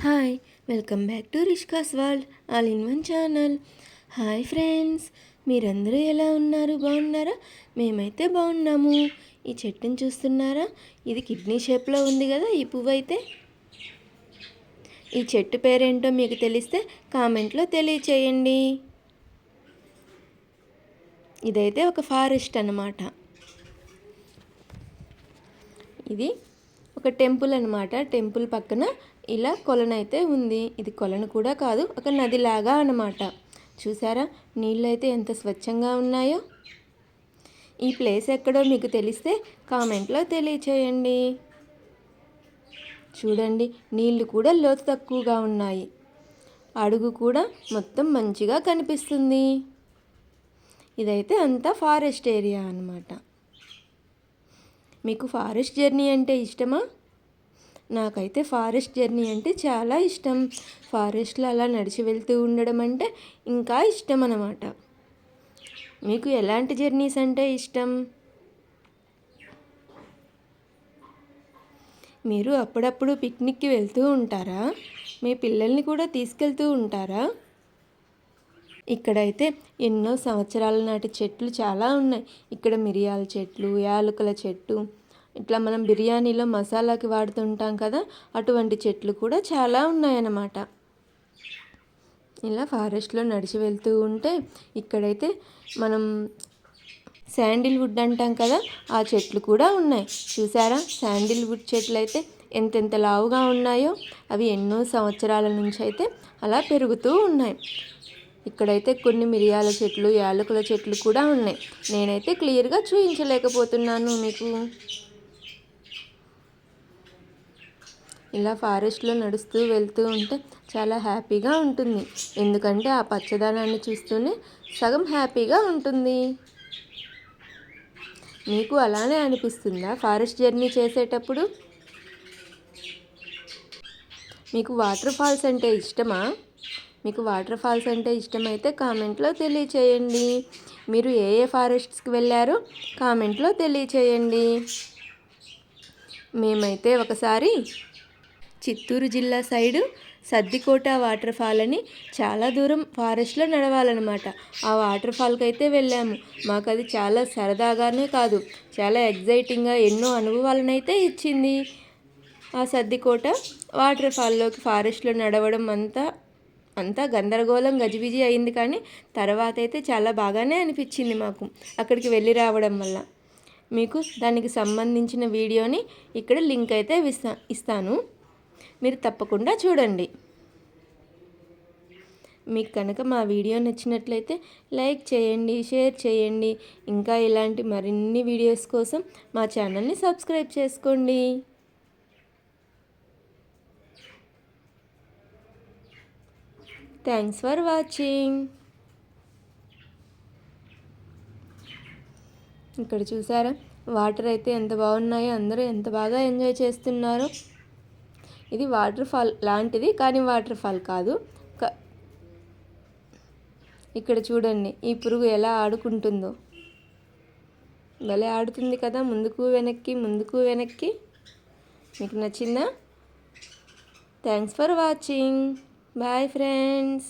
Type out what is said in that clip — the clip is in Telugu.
Hi, welcome back to Rishka's world all in one channel. Hi friends, మీరందరూ ఎలా ఉన్నారు? బాగున్నారా? మేమైతే బాగున్నాము. ఈ చెట్టుని చూస్తున్నారా? ఇది కిడ్నీ షేప్లో ఉంది కదా ఈ పువ్వు అయితే. ఈ చెట్టు పేరేంటో మీకు తెలిస్తే కామెంట్లో తెలియచేయండి. ఇదైతే ఒక ఫారెస్ట్ అన్నమాట. ఇది ఒక టెంపుల్ అన్నమాట. టెంపుల్ పక్కన ఇలా కొలనైతే ఉంది. ఇది కొలను కూడా కాదు, ఒక నదిలాగా అన్నమాట. చూసారా, నీళ్ళైతే ఎంత స్వచ్ఛంగా ఉన్నాయో. ఈ ప్లేస్ ఎక్కడో మీకు తెలిస్తే కామెంట్లో తెలియచేయండి. చూడండి, నీళ్లు కూడా లోతు తక్కువగా ఉన్నాయి. అడుగు కూడా మొత్తం మంచిగా కనిపిస్తుంది. ఇదైతే అంతా ఫారెస్ట్ ఏరియా అన్నమాట. మీకు ఫారెస్ట్ జర్నీ అంటే ఇష్టమా? నాకైతే ఫారెస్ట్ జర్నీ అంటే చాలా ఇష్టం. ఫారెస్ట్లో అలా నడిచి వెళ్తూ ఉండడం అంటే ఇంకా ఇష్టం అన్నమాట. మీకు ఎలాంటి జర్నీస్ అంటే ఇష్టం? మీరు అప్పుడప్పుడు పిక్నిక్కి వెళ్తూ ఉంటారా? మీ పిల్లల్ని కూడా తీసుకెళ్తూ ఉంటారా? ఇక్కడైతే ఎన్నో సంవత్సరాల నాటి చెట్లు చాలా ఉన్నాయి. ఇక్కడ మిరియాల చెట్లు, యాలకుల చెట్టు, ఇట్లా మనం బిర్యానీలో మసాలాకి వాడుతుంటాం కదా, అటువంటి చెట్లు కూడా చాలా ఉన్నాయన్నమాట. ఇలా ఫారెస్ట్లో నడిచి వెళ్తూ ఉంటే ఇక్కడైతే మనం శాండిల్వుడ్ అంటాం కదా, ఆ చెట్లు కూడా ఉన్నాయి. చూసారా, శాండిల్వుడ్ చెట్లు అయితే ఎంతెంత లావుగా ఉన్నాయో. అవి ఎన్నో సంవత్సరాల నుంచి అయితే అలా పెరుగుతూ ఉన్నాయి. ఇక్కడైతే కొన్ని మిరియాల చెట్లు, యాలకుల చెట్లు కూడా ఉన్నాయి. నేనైతే క్లియర్గా చూపించలేకపోతున్నాను మీకు. ఇలా ఫారెస్ట్లో నడుస్తూ వెళ్తూ ఉంటే చాలా హ్యాపీగా ఉంటుంది. ఎందుకంటే ఆ పచ్చదనాన్ని చూస్తూనే సగం హ్యాపీగా ఉంటుంది. మీకు అలానే అనిపిస్తుందా ఫారెస్ట్ జర్నీ చేసేటప్పుడు? మీకు వాటర్ ఫాల్స్ అంటే ఇష్టమా? మీకు వాటర్ ఫాల్స్ అంటే ఇష్టమైతే కామెంట్లో తెలియచేయండి. మీరు ఏ ఏ ఫారెస్ట్స్కి వెళ్ళారో కామెంట్లో తెలియచేయండి. మేమైతే ఒకసారి చిత్తూరు జిల్లా సైడు సద్దికోట వాటర్ ఫాల్ అని చాలా దూరం ఫారెస్ట్లో నడవాలన్నమాట. ఆ వాటర్ ఫాల్కి అయితే వెళ్ళాము. మాకు అది చాలా సరదాగానే కాదు, చాలా ఎగ్జైటింగ్గా ఎన్నో అనుభవాలనైతే ఇచ్చింది. ఆ సద్దికోట వాటర్ ఫాల్లోకి ఫారెస్ట్లో నడవడం అంతా గందరగోళం గజిబిజి అయింది, కానీ తర్వాత అయితే చాలా బాగానే అనిపించింది మాకు అక్కడికి వెళ్ళి రావడం వల్ల. మీకు దానికి సంబంధించిన వీడియోని ఇక్కడ లింక్ అయితే ఇస్తాను, మీరు తప్పకుండా చూడండి. మీకు కనుక మా వీడియో నచ్చినట్లయితే లైక్ చేయండి, షేర్ చేయండి. ఇంకా ఇలాంటి మరిన్ని వీడియోస్ కోసం మా ఛానల్ని సబ్స్క్రైబ్ చేసుకోండి. Thanks for watching. ఇక్కడ చూసారా, వాటర్ అయితే ఎంత బాగున్నాయో, అందరూ ఎంత బాగా ఎంజాయ్ చేస్తున్నారో. ఇది వాటర్ ఫాల్ లాంటిది, కానీ వాటర్ ఫాల్ కాదు. ఇక్కడ చూడండి, ఈ పురుగు ఎలా ఆడుకుంటుందో. భలే ఆడుతుంది కదా, ముందుకు వెనక్కి ముందుకు వెనక్కి. మీకు నచ్చిందా? Thanks for watching. Bye friends.